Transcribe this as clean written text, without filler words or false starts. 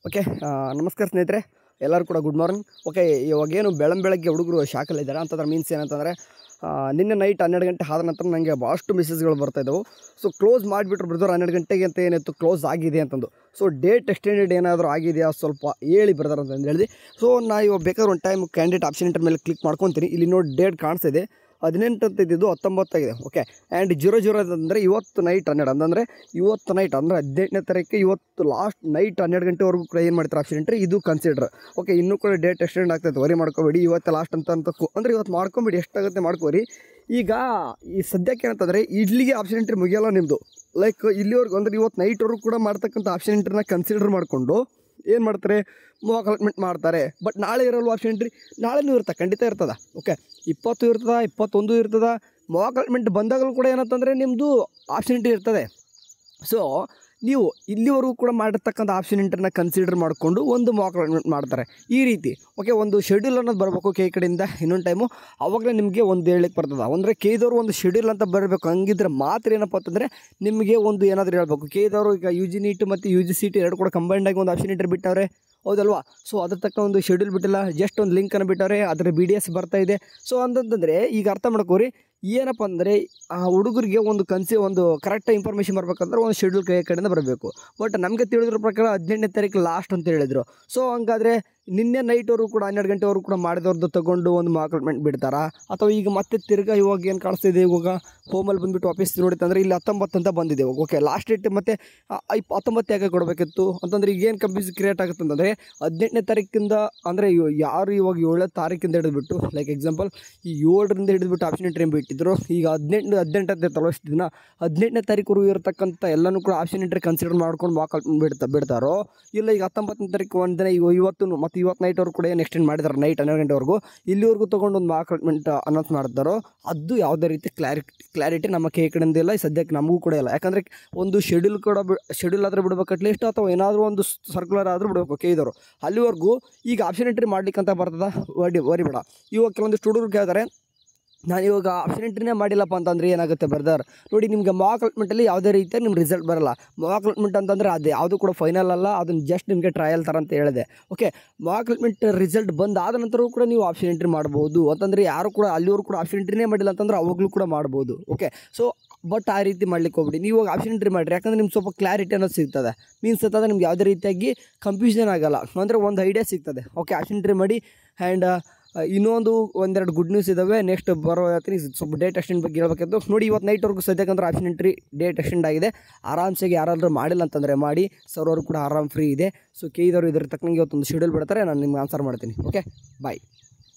Okay ನಮಸ್ಕಾರ ಸ್ನೇಹಿತರೆ, ಎಲ್ಲರೂ ಕೂಡ ಗುಡ್ ಮಾರ್ನಿಂಗ್. ಓಕೆ, ಇವಾಗೇನು ಬೆಳಗ್ಗೆ ಹುಡುಗರು ಶಾಕಲ್ಲಿದ್ದಾರೆ ಅಂತಂದ್ರೆ ಮೀನ್ಸ್ ಏನಂತಂದರೆ ನಿನ್ನೆ ನೈಟ್ 12 ಗಂಟೆ ಆದ ನಂತರ ನನಗೆ ಭಾಳಷ್ಟು ಮೆಸೇಜ್ಗಳು ಬರ್ತಾಯಿದ್ದವು. ಸೊ ಕ್ಲೋಸ್ ಮಾಡಿಬಿಟ್ರು ಬ್ರದರ್, 12 ಗಂಟೆಗೆ ಅಂತ ಏನಿತ್ತು ಕ್ಲೋಸ್ ಆಗಿದೆ ಅಂತಂದು. ಸೊ ಡೇಟ್ ಎಕ್ಸ್ಟೆಂಡೆಡ್ ಏನಾದರೂ ಆಗಿದೆಯಾ ಸ್ವಲ್ಪ ಹೇಳಿ ಬ್ರದರ್ ಅಂತ ಹೇಳಿದೆ. ಸೊ ನಾ ಇವಾಗ ಬೇಕಾದ್ರೆ ಒಂದು ಟೈಮ್ ಕ್ಯಾಂಡಿಡೇಟ್ ಆಪ್ಷನ್ ಇಂಟರ್ ಮೇಲೆ ಕ್ಲಿಕ್ ಮಾಡ್ಕೊತೀನಿ. ಇಲ್ಲಿ ನೋಡಿ ಡೇಟ್ ಕಾಣಿಸ್ತಾ ಇದೆ, 18 ಅಂತ ಇದ್ದಿದ್ದು 19 ಆಗಿದೆ. ಓಕೆ, ಆ್ಯಂಡ್ 00 ಅಂದರೆ ಇವತ್ತು ನೈಟ್ 12 ಅಂದರೆ ಇವತ್ತು ನೈಟ್ ಅಂದರೆ 18ನೇ ತಾರೀಕು ಇವತ್ತು ಲಾಸ್ಟ್ ನೈಟ್ 12 ಗಂಟೆವರೆಗೂ ಕೂಡ ಏನು ಮಾಡ್ತಾರೆ ಆಪ್ಷನ್ ಎಂಟ್ರಿ, ಇದು ಕನ್ಸಿಡರ್. ಓಕೆ, ಇನ್ನೂ ಕೂಡ ಡೇಟ್ ಎಕ್ಸ್ಟೆಂಡ್ ಆಗ್ತೈತೆ, ವರಿ ಮಾಡ್ಕೋಬೇಡಿ. ಇವತ್ತು ಲಾಸ್ಟ್ ಅಂತ ಅಂದರೆ ಇವತ್ತು ಮಾಡ್ಕೊಂಬಿಡಿ, ಎಷ್ಟಾಗುತ್ತೆ ಮಾಡ್ಕೋರಿ. ಈಗ ಈ ಸದ್ಯಕ್ಕೆ ಏನಂತಂದರೆ ಇಲ್ಲಿಗೆ ಆಪ್ಷನ್ ಎಂಟ್ರಿ ಮುಗಿಯಲ್ಲ ನಿಮ್ಮದು. ಲೈಕ್ ಇಲ್ಲಿವರೆಗೂ ಅಂದರೆ ಇವತ್ತು ನೈಟ್ವರೆಗೂ ಕೂಡ ಮಾಡ್ತಕ್ಕಂಥ ಆಪ್ಷನ್ ಎಂಟ್ರಿನ ಕನ್ಸಿಡರ್ ಮಾಡಿಕೊಂಡು ಏನು ಮಾಡ್ತಾರೆ, ಮಾಕ್ ಅಲಾಟ್ಮೆಂಟ್ ಮಾಡ್ತಾರೆ. ಬಟ್ ನಾಳೆ ಇರಲ್ವ ಆಪ್ಷನ್ ಎಂಟ್ರಿ? ನಾಳೆನೂ ಇರ್ತದೆ, ಖಂಡಿತ ಇರ್ತದೆ. ಓಕೆ, 20 ಇರ್ತದೆ, 21 ಇರ್ತದೆ. ಮಾಕ್ ಅಲಾಟ್ಮೆಂಟ್ ಬಂದಾಗಲೂ ಕೂಡ ಏನಂತಂದರೆ ನಿಮ್ಮದು ಆಪ್ಷನ್ ಎಂಟ್ರಿ ಇರ್ತದೆ. ಸೊ ನೀವು ಇಲ್ಲಿವರೆಗೂ ಕೂಡ ಮಾಡಿರ್ತಕ್ಕಂಥ ಆಪ್ಷನ್ ಎಂಟ್ರಿನ ಕನ್ಸಿಡರ್ ಮಾಡಿಕೊಂಡು ಒಂದು ಮಾಕ್ ಅಲಾಟ್ಮೆಂಟ್ ಮಾಡ್ತಾರೆ ಈ ರೀತಿ. ಓಕೆ, ಒಂದು ಶೆಡ್ಯೂಲ್ ಅನ್ನೋದು ಬರಬೇಕು ಕೆ ಕಡೆಯಿಂದ ಇನ್ನೊಂದು ಟೈಮು, ಆವಾಗಲೇ ನಿಮಗೆ ಒಂದು ಹೇಳಕ್ಕೆ ಬರ್ತದೆ. ಅಂದರೆ ಕೆದವರು ಒಂದು ಶೆಡ್ಯೂಲ್ ಅಂತ ಬರಬೇಕು. ಹಂಗಿದ್ರೆ ಮಾತ್ರ ಏನಪ್ಪ ಅಂತಂದರೆ ನಿಮಗೆ ಒಂದು ಏನಾದರೂ ಹೇಳಬೇಕು. ಕೆದವರು ಈಗ UG ನೀಟ್ ಮತ್ತು UG CT ಎರಡು ಕೂಡ ಕಂಬೈಂಡಾಗಿ ಒಂದು ಆಪ್ಷನ್ ಎಂಟ್ರಿ ಬಿಟ್ಟವ್ರೆ, ಹೌದಲ್ವಾ? ಸೊ ಅದ್ರ ತಕ್ಕ ಒಂದು ಶೆಡ್ಯೂಲ್ ಬಿಟ್ಟಿಲ್ಲ, ಜಸ್ಟ್ ಒಂದು ಲಿಂಕನ್ನು ಬಿಟ್ಟವ್ರೆ, ಅದರ BDS ಬರ್ತಾಯಿದೆ. ಸೊ ಅಂತಂದರೆ ಈಗ ಅರ್ಥ ಮಾಡ್ಕೋರಿ, ಏನಪ್ಪ ಅಂದರೆ ಆ ಹುಡುಗರಿಗೆ ಒಂದು ಕರೆಕ್ಟಾಗಿ ಇನ್ಫಾರ್ಮೇಷನ್ ಬರಬೇಕಂದ್ರೆ ಒಂದು ಶೆಡ್ಯೂಲ್ ಕಡೆಯಿಂದ ಬರಬೇಕು. ಬಟ್ ನಮಗೆ ತಿಳಿದಿರೋ ಪ್ರಕಾರ 18ನೇ ತಾರೀಕು ಲಾಸ್ಟ್ ಅಂತ ಹೇಳಿದರು. ಸೊ ಹಂಗಾದರೆ ನಿನ್ನೆ ನೈಟ್ವರೆಗೂ ಕೂಡ 12 ಗಂಟೆವರೆಗೂ ಕೂಡ ಮಾಡಿದವ್ರದ್ದು ತೊಗೊಂಡು ಒಂದು ಮಾಕ್ ಅಲಾಟ್ಮೆಂಟ್ ಬಿಡ್ತಾರಾ, ಅಥವಾ ಈಗ ಮತ್ತೆ ತಿರ್ಗಾ ಇವಾಗ ಏನು ಕಾಣಿಸ್ತಿದೆ, ಇವಾಗ ಹೋಮಲ್ಲಿ ಬಂದುಬಿಟ್ಟು ಆಫೀಸ್ ನೋಡಿತ್ತಂದರೆ ಇಲ್ಲಿ 19 ಅಂತ ಬಂದಿದೆ. ಓಕೆ, ಲಾಸ್ಟ್ ಡೇಟ್ ಮತ್ತು 19 ಯಾಕೆ ಕೊಡಬೇಕಿತ್ತು ಅಂತಂದರೆ ಈಗೇನು ಕನ್ಫ್ಯೂಸ್ ಕ್ರಿಯೇಟ್ ಆಗುತ್ತೆ ಅಂತಂದರೆ 18ನೇ ತಾರೀಕಿಂದ ಅಂದರೆ ಯಾರು ಇವಾಗ 7ನೇ ತಾರೀಕಿಂದ ಹಿಡಿದ್ಬಿಟ್ಟು, ಲೈಕ್ ಎಕ್ಸಾಂಪಲ್ ಈ 7ರಿಂದ ಹಿಡಿದ್ಬಿಟ್ಟು ಆಪ್ಷನ್ ಎಂಟ್ರಿ ಬಿಟ್ಟಿದ್ರು. ಈಗ 18 ಅಂತ ತಲೋಷ್ಟು ದಿನ 18ನೇ ತಾರೀಕು ಇರತಕ್ಕಂಥ ಎಲ್ಲನೂ ಕೂಡ ಆಪ್ಷನ್ ಎಂಟ್ರಿ ಕನ್ಸಿಡರ್ ಮಾಡ್ಕೊಂಡು ಮಾಕ್ ಅಲಾಟ್ಮೆಂಟ್ ಬಿಡ್ತಾರೋ, ಇಲ್ಲ ಈಗ 19ನೇ ತಾರೀಕು ಒಂದು ದಿನ ಇವತ್ತು ಮತ್ತು ಇವತ್ತು ನೈಟ್ವರೆಗೂ ಕೂಡ ಏನು ಎಕ್ಸ್ಟೆಂಡ್ ಮಾಡಿದಾರೆ ನೈಟ್ 12 ಗಂಟೆವರೆಗೂ, ಇಲ್ಲಿವರೆಗೂ ತೊಗೊಂಡು ಒಂದು ಮಾಕ್ ಅಲಾಟ್ಮೆಂಟ್ ಅನೌನ್ಸ್ ಮಾಡ್ತಾರೋ ಅದು ಯಾವುದೇ ರೀತಿ ಕ್ಲಾರಿಟಿ ನಮ್ಮ ಕೈ ಕಡೆಯಿಂದ ಇಲ್ಲ, ಸದ್ಯಕ್ಕೆ ನಮಗೂ ಕೂಡ ಇಲ್ಲ. ಯಾಕಂದರೆ ಒಂದು ಶೆಡ್ಯೂಲ್ ಆದರೂ ಬಿಡಬೇಕು ಅಟ್ಲೀಸ್ಟ್, ಅಥವಾ ಏನಾದರೂ ಒಂದು ಸರ್ಕ್ಯುಲರ್ ಆದರೂ ಬಿಡಬೇಕು ಕೇಳಿದವರು. ಅಲ್ಲಿವರೆಗೂ ಈಗ ಆಪ್ಷನ್ ಎಂಟ್ರಿ ಮಾಡ್ಲಿಕ್ಕಂತ ಬರ್ತದ, ವರಿ ಬೇಡ. ಇವಾಗ ಕೆಲವೊಂದಿಷ್ಟು ಹುಡುಗರು ಕೇಳ್ತಾರೆ, ನಾನು ಇವಾಗ ಆಪ್ಷನ್ ಎಂಟ್ರಿನೇ ಮಾಡಿಲ್ಲಪ್ಪ ಅಂತಂದರೆ ಏನಾಗುತ್ತೆ ಬ್ರದರ್? ನೋಡಿ, ನಿಮಗೆ ಮಾಕ್ ಅಲಾಟ್ಮೆಂಟಲ್ಲಿ ಯಾವುದೇ ರೀತಿಯಾಗಿ ನಿಮ್ಮ ರಿಸಲ್ಟ್ ಬರಲ್ಲ. ಮಾಕ್ ಅಲಾಟ್ಮೆಂಟ್ ಅಂತಂದರೆ ಅದು ಯಾವುದು ಕೂಡ ಫೈನಲ್ ಅಲ್ಲ, ಅದನ್ನು ಜಸ್ಟ್ ನಿಮಗೆ ಟ್ರಯಲ್ ಥರ ಅಂತ ಹೇಳಿದೆ. ಓಕೆ, ಮಾಕ್ ಅಲಾಟ್ಮೆಂಟ್ ರಿಸಲ್ಟ್ ಬಂದಾದ ನಂತರವೂ ಕೂಡ ನೀವು ಆಪ್ಷನ್ ಎಂಟ್ರಿ ಮಾಡ್ಬೋದು. ಅಂತಂದರೆ ಯಾರು ಕೂಡ ಅಲ್ಲಿವರೆಗೂ ಕೂಡ ಆಪ್ಷನ್ ಎಂಟ್ರಿನೇ ಮಾಡಿಲ್ಲ ಅಂತಂದ್ರೆ ಅವಾಗಲೂ ಕೂಡ ಮಾಡ್ಬೋದು. ಓಕೆ, ಸೊ ಬಟ್ ಆ ರೀತಿ ಮಾಡ್ಲಿಕ್ಕೆ ಹೋಗ್ಬಿಡಿ. ನೀವು ಇವಾಗ ಆಪ್ಷನ್ ಎಂಟ್ರಿ ಮಾಡಿರಿ, ಯಾಕಂದರೆ ನಿಮ್ಗೆ ಸ್ವಲ್ಪ ಕ್ಲಾರಿಟಿ ಅನ್ನೋದು ಸಿಗ್ತದೆ. ಮೀನ್ಸ್ ಅಂತಂದರೆ ನಿಮ್ಗೆ ಯಾವುದೇ ರೀತಿಯಾಗಿ ಕನ್ಫ್ಯೂಷನ್ ಆಗೋಲ್ಲ, ಅಂದರೆ ಒಂದು ಐಡಿಯಾ ಸಿಗ್ತದೆ. ಓಕೆ, ಆಪ್ಷನ್ ಎಂಟ್ರಿ ಮಾಡಿ. ಆ್ಯಂಡ್ ಒಂದೆರಡು ಗುಡ್ ನ್ಯೂಸ್ ಇದ್ದಾವೆ, ನೆಕ್ಸ್ಟ್ ಬರೋ ಹೇಳ್ತೀನಿ. ಸ್ವಲ್ಪ ಡೇಟ್ ಎಕ್ಸ್ಟೆಂಡ್ ಬಗ್ಗೆ ಹೇಳ್ಬೇಕಿತ್ತು. ನೋಡಿ, ಇವತ್ತು ನೈಟ್ವರೆಗೂ ಸದ್ಯಕ್ಕಂದ್ರೆ ಆಪ್ಷನ್ ಎಂಟ್ರಿ ಡೇಟ್ ಎಕ್ಸ್ಟೆಂಡ್ ಆಗಿದೆ. ಆರಾಮ್ಸಾಗಿ ಯಾರಾದರೂ ಮಾಡಿಲ್ಲ ಅಂತಂದರೆ ಮಾಡಿ, ಸರ್ವರು ಕೂಡ ಆರಾಮ್ ಫ್ರೀ ಇದೆ. ಸೊ ಕೇಳಿದವರು ಇದ್ರ ತಕ್ಕಂಗೆ ಇವತ್ತೊಂದು ಶೆಡ್ಯೂಲ್ ಬಿಡ್ತಾರೆ, ನಾನು ನಿಮ್ಗೆ ಆನ್ಸರ್ ಮಾಡ್ತೀನಿ. ಓಕೆ, ಬಾಯ್.